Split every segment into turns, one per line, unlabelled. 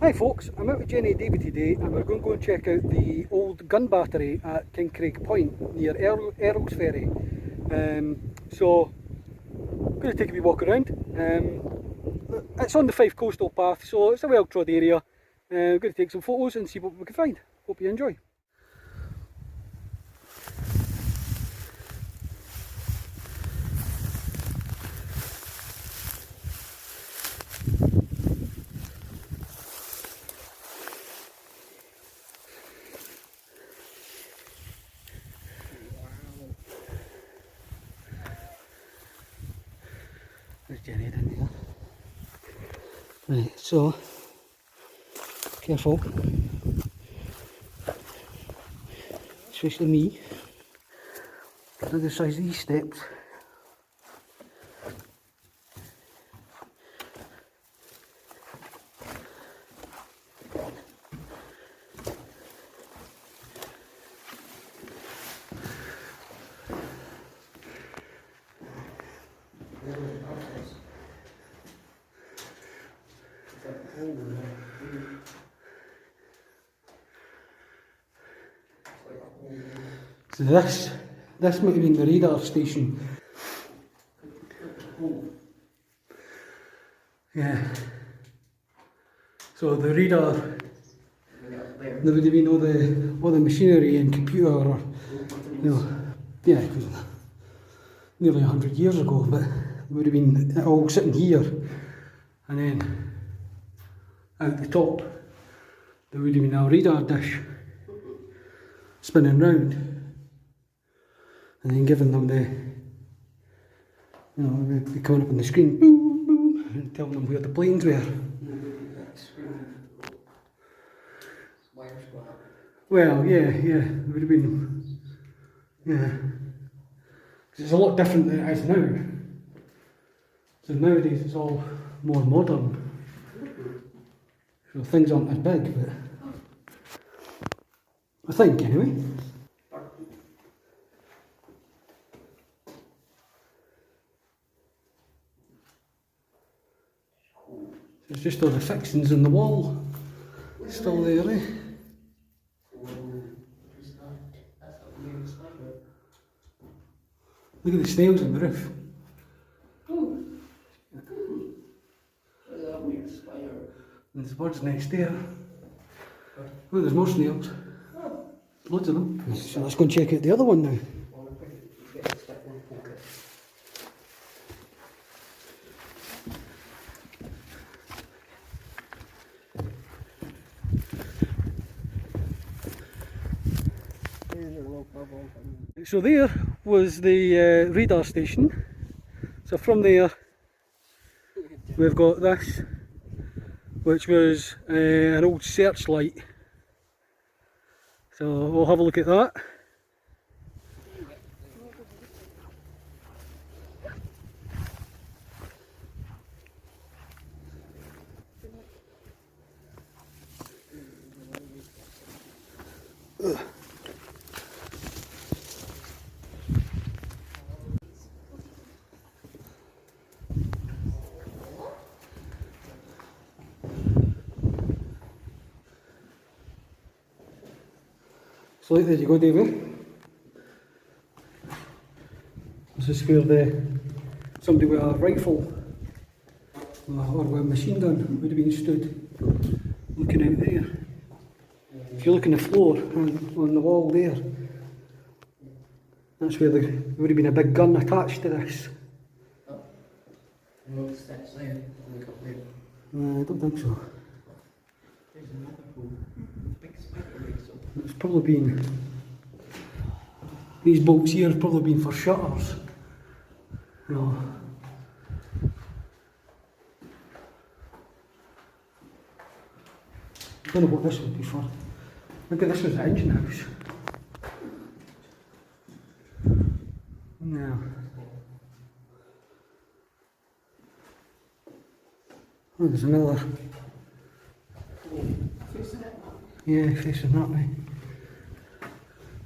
Hi folks, I'm out with Jenny and Davey today and we're going to go and check out the old gun battery at Kincraig Point near Earl's Ferry. So, I'm going to take a wee walk around. It's on the Fife coastal path, so it's a well trod area. I'm going to take some photos and see what we can find. Hope you enjoy. There's Jenny down there. Right, so, careful, especially me, look at the size of these steps. So this might have been the radar station. Yeah. So the radar, there would have been all the machinery and computer, or yeah, it was nearly 100 years ago, but it would have been all sitting here, and then out the top there would have been a radar dish spinning round, and then giving them the, they'd be coming up on the screen, boom, boom, and telling them where the planes were. Well, yeah, it would have been, yeah. It's a lot different than it is now. So nowadays it's all more modern. So things aren't as big, but I think anyway. It's just all the fixings in the wall still there, eh? Look at the snails on the roof. And there's birds next there. Oh, there's more snails. Loads of them. So let's go and check out the other one now. So there was the radar station. So from there we've got this, which was an old Searchlight. So we'll have a look at that. So there you go, David. This is where somebody with a rifle or with a machine gun would have been stood looking out there. If you look on the floor on the wall there, that's where there would have been a big gun attached to this. I don't think so. It's probably been, these bolts here have probably been for shutters. No. I don't know what this would be for. Maybe this was the engine house. No. Oh, there's another. Yeah, facing that way.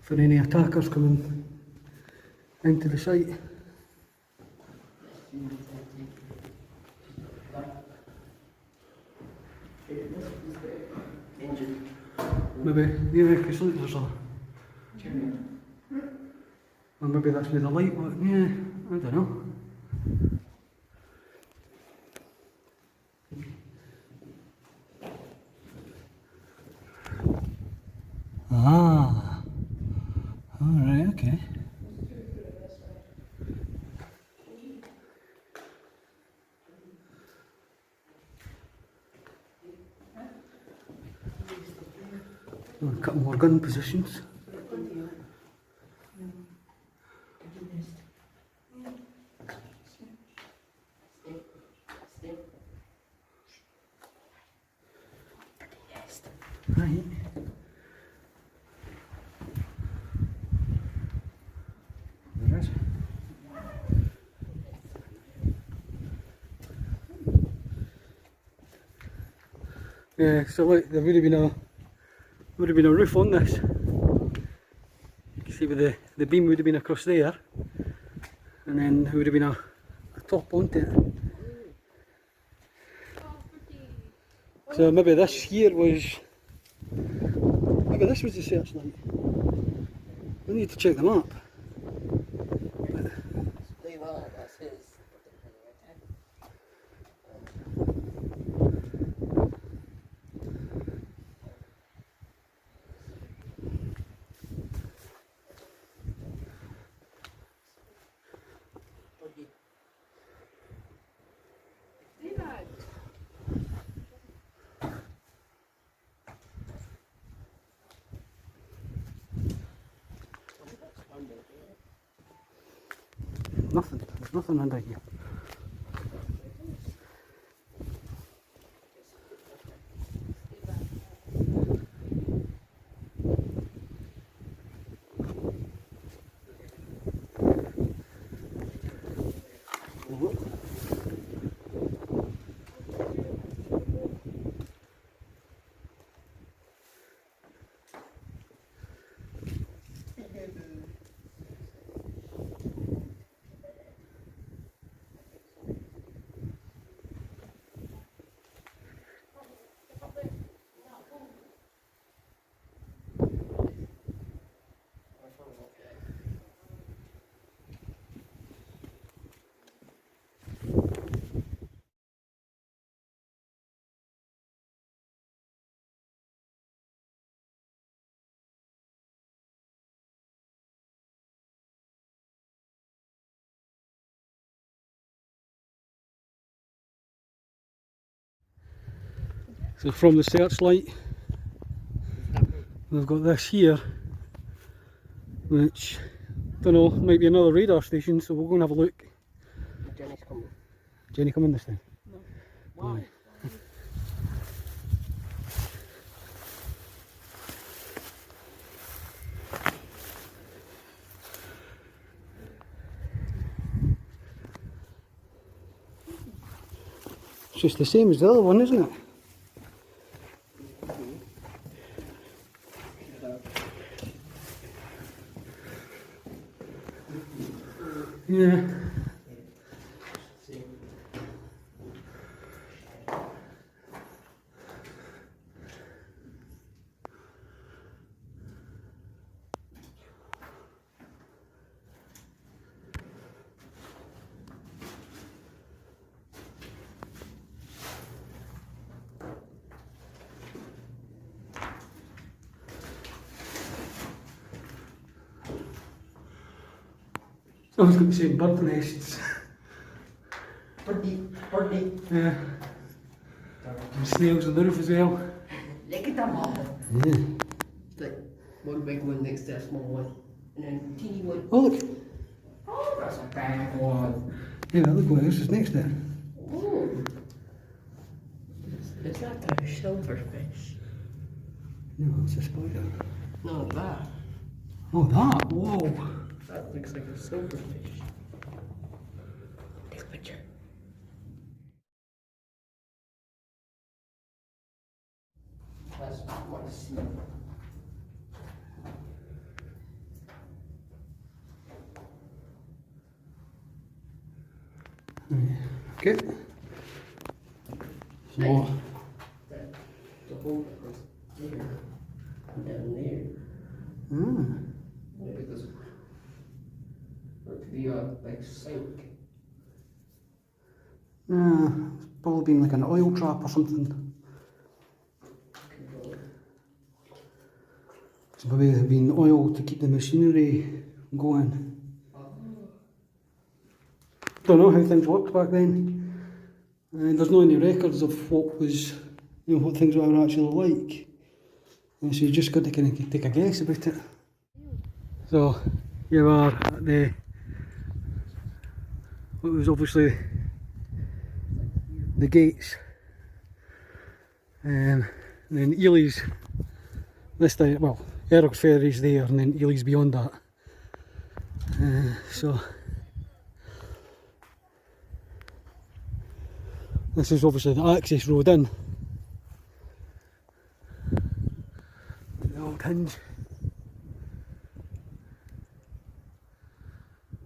For any attackers coming into the site. Maybe, yeah, because there's a... Or maybe that's where the light was, yeah, I don't know. Ah, alright, okay. A couple more gun positions. Right. There it is. Yeah, so like there would have been a roof on this. You can see where the beam would have been across there, and then there would have been a top onto it. So maybe this here was, maybe this was the searchlight. We need to check the map. Nothing, there's nothing under here. So from the searchlight, we've got this here, which, don't know, might be another radar station, so we'll go and have a look.
Jenny's coming.
Jenny coming this time?
No. Why?
It's just the same as the other one, isn't it? Yeah. Someone's got the same bird nests.
Birdie.
Yeah. And snails on the roof as well.
Look at them all.
Yeah.
It's like one big one next to a small one. And then a teeny one.
Oh look.
Oh, that's a big one.
Yeah, look what else is next to it.
Oh. Is that a silverfish?
No, it's a spider.
No, that.
Oh, that? Whoa.
That looks like a silverfish. Take a picture. That's what I see.
Okay. So,
The hole that was there. like sink.
It's probably been like an oil trap or something. It's maybe been oil to keep the machinery going. Don't know how things worked back then. There's no any records of what was, what things were actually like. And so you just got to kind of take a guess about it. So you are at what was obviously the gates, and then Ely's this time. Well, Erog's Ferry's there, and then Ely's beyond that. So this is obviously the access road in. The old hinge.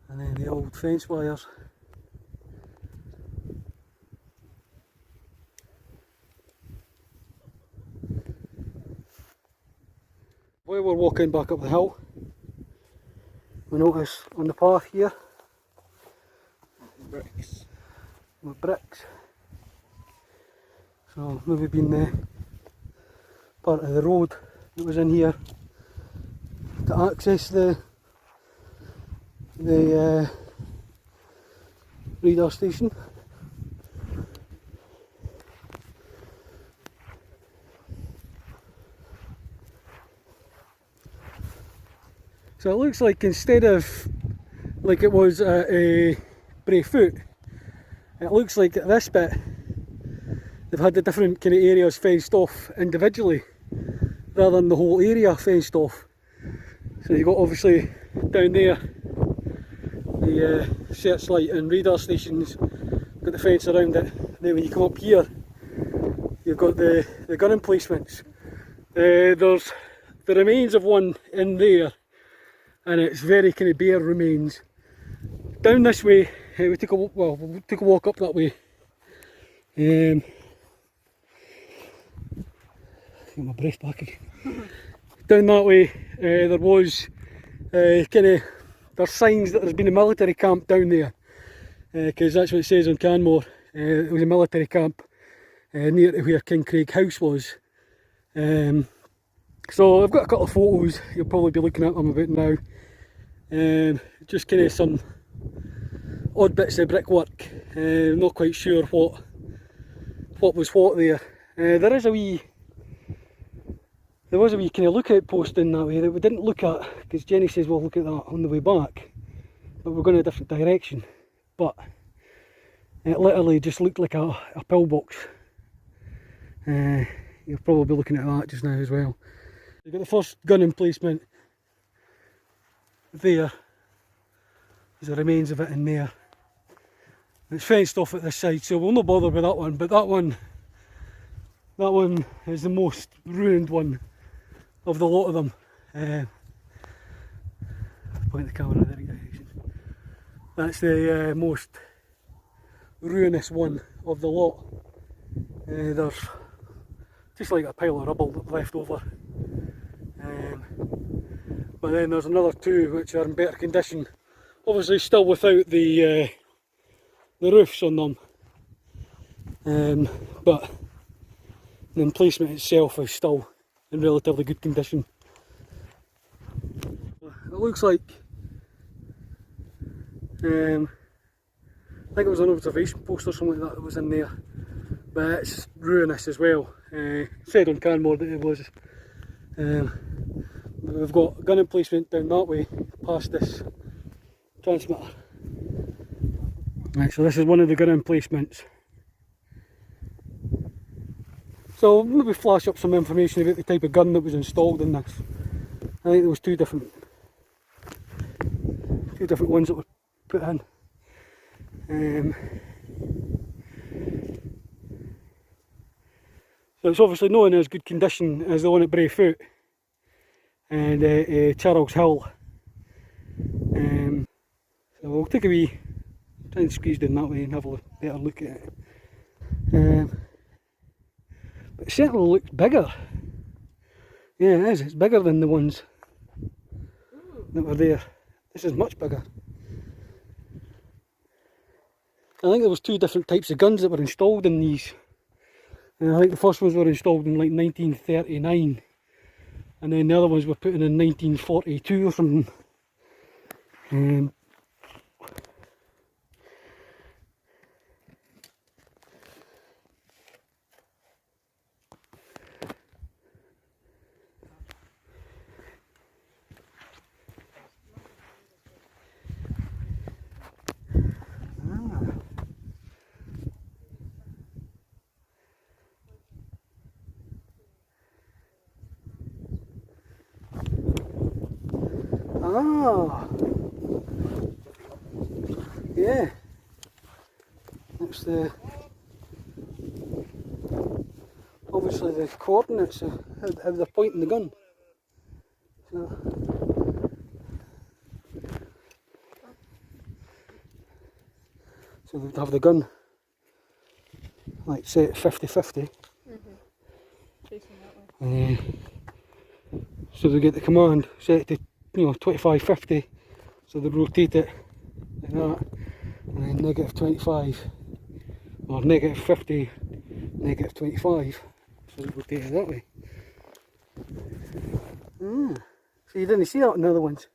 And then the old fence wires. While we're walking back up the hill, we notice on the path here,
Bricks.
with bricks. So maybe been the part of the road that was in here to access the radar station. So it looks like instead of like it was at Brayfoot, it looks like at this bit they've had the different kind of areas fenced off individually rather than the whole area fenced off. So you've got obviously down there the Searchlight and radar stations, got the fence around it. And then when you come up here, you've got the gun emplacements. There's the remains of one in there, and it's very kind of bare remains. Down this way, we took a walk up that way. Get my breath back again. Down that way, there was there's signs that there's been a military camp down there, because that's what it says on Canmore. It was a military camp near to where Kincraig house was. So I've got a couple of photos, you'll probably be looking at them about now. Just kind of some odd bits of brickwork. Not quite sure what was what there. There was a wee kind of lookout post in that way that we didn't look at, because Jenny says we'll look at that on the way back, but we're going a different direction. But it literally just looked like a pillbox. You'll probably be looking at that just now as well. You've got the first gun emplacement there. There's the remains of it in there. It's fenced off at this side, so we'll not bother with that one, but that one is the most ruined one of the lot of them. Point the camera in the right direction. That's the most ruinous one of the lot. There's just like a pile of rubble left over. But then there's another two which are in better condition. Obviously still without the roofs on them. But the emplacement itself is still in relatively good condition. It looks like, I think it was an observation post or something like that was in there, but it's ruinous as well. Said on Canmore that it was. We've got gun emplacement down that way past this transmitter. Right, so this is one of the gun emplacements. So maybe flash up some information about the type of gun that was installed in this. I think there was two different ones that were put in. So it's obviously not in as good condition as the one at Brayfoot and Charles Hill. So we'll take a wee, try and squeeze down that way and have a better look at it. But it certainly looks bigger. Yeah, it is. It's bigger than the ones that were there. This is much bigger. I think there was two different types of guns that were installed in these. And I think the first ones were installed in like 1939, and then the other ones were put in 1942 or something. Ah, yeah, that's the, obviously the coordinates of how they're pointing the gun. So they would have the gun like set 50-50.
Facing that way.
So they get the command set to 25-50, so they rotate it like that, and then -25 or -50, -25, so they rotate it that way. So you didn't see that in the other ones?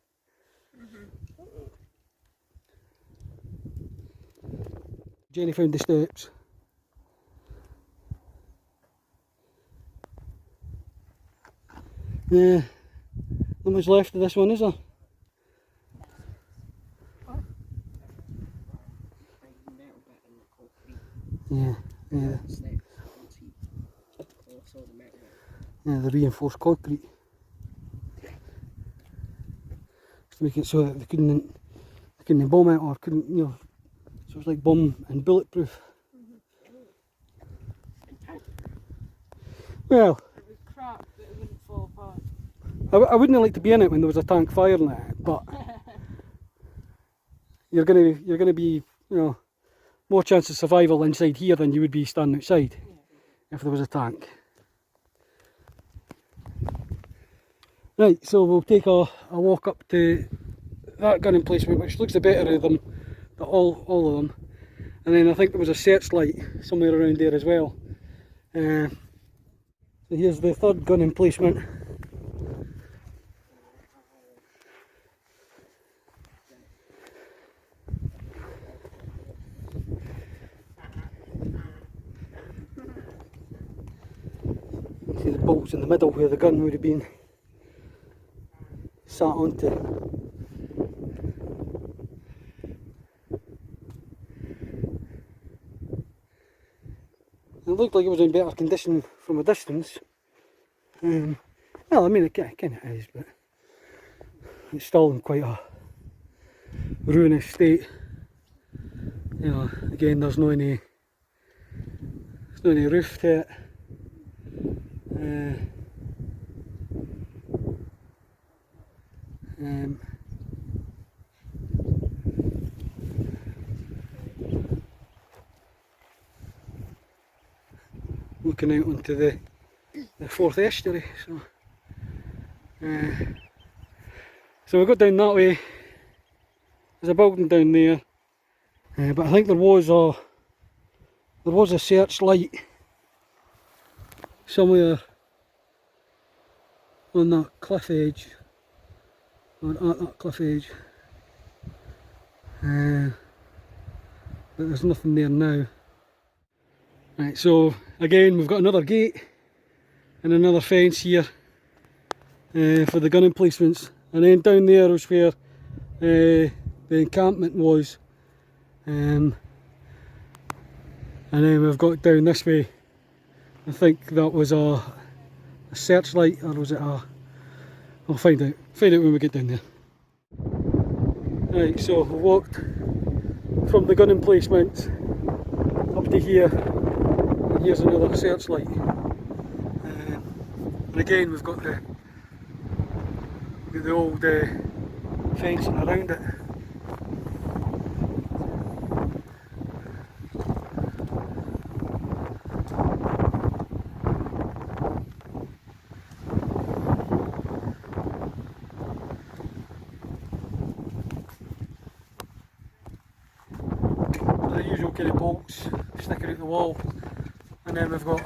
Jenny found the steps. Yeah, not much left of this one, is there? Yeah, yeah. Yeah, the reinforced concrete. Just to make it so that they couldn't bomb it, or couldn't, so it's like bomb and bulletproof. Well,
It would crack, but it wouldn't fall apart.
I wouldn't like to be in it when there was a tank firing it, but you're gonna be, more chance of survival inside here than you would be standing outside if there was a tank. Right, so we'll take a walk up to that gun emplacement, which looks the better of them, all of them. And then I think there was a Searchlight somewhere around there as well. So here's the third gun emplacement. You see the bolts in the middle where the gun would have been sat onto. It looked like it was in better condition from a distance. Well, I mean, it kind of is, but it's still in quite a ruinous state. Again, there's no any roof to it. Looking out onto the Forth estuary, so we got down that way. There's a building down there, but I think there was a Searchlight somewhere on that cliff edge, or at that cliff edge, but there's nothing there now. Right, so again we've got another gate and another fence here for the gun emplacements, and then down there was where the encampment was, and then we've got down this way. I think that was a Searchlight, or was it a... I'll find out when we get down there. Right, so we walked from the gun emplacement up to here, and here's another Searchlight. And again we've got the old fencing around it. usual kind of bolts sticking out the wall, and then we've got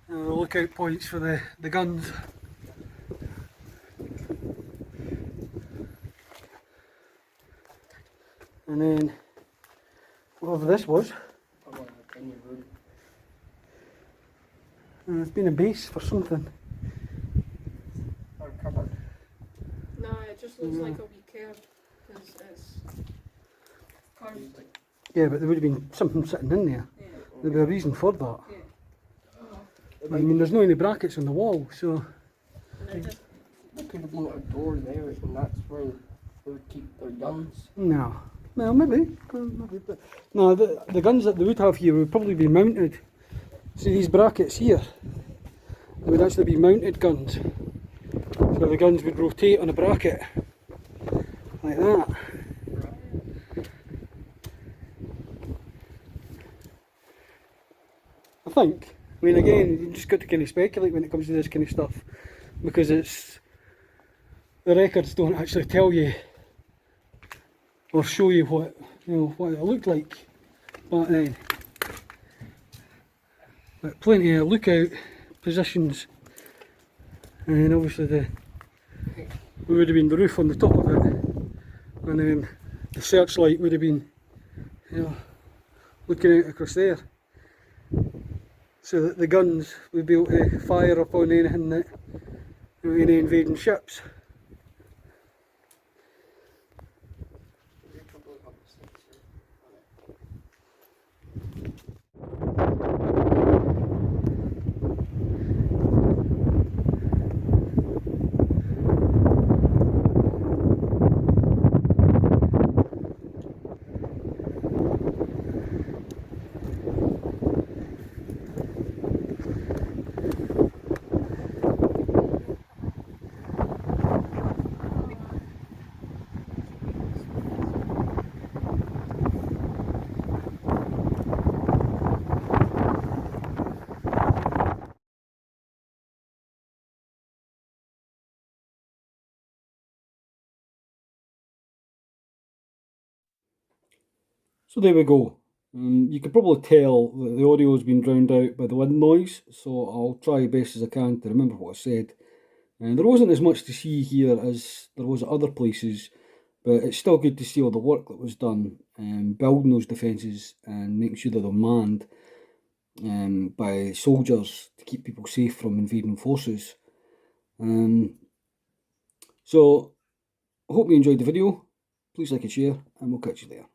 the lookout points for the guns. And then whatever this was, it's been a base for something.
Or cupboard. No, it just looks like a wee curb, because it's curved.
Yeah, but there would have been something sitting in there.
Yeah.
There'd be a reason for that.
Yeah.
I mean, there's no any brackets on the wall, so...
And it just,
There could have been a door there, and that's where they would keep their guns.
No. Well, maybe, but... No, the guns that they would have here would probably be mounted. See these brackets here? They would actually be mounted guns. So the guns would rotate on a bracket. Like that. I think. I mean, again, you just got to kind of speculate when it comes to this kind of stuff, because it's the records don't actually tell you or show you what it looked like back then. But plenty of lookout positions, and obviously there would have been the roof on the top of it, and then the searchlight would have been, looking out across there, so that the guns would be able to fire upon anything that, any invading ships. So there we go. You could probably tell that the audio has been drowned out by the wind noise, so I'll try best as I can to remember what I said. And there wasn't as much to see here as there was at other places, but it's still good to see all the work that was done building those defences and making sure that they're manned by soldiers to keep people safe from invading forces. So I hope you enjoyed the video. Please like and share, and we'll catch you there.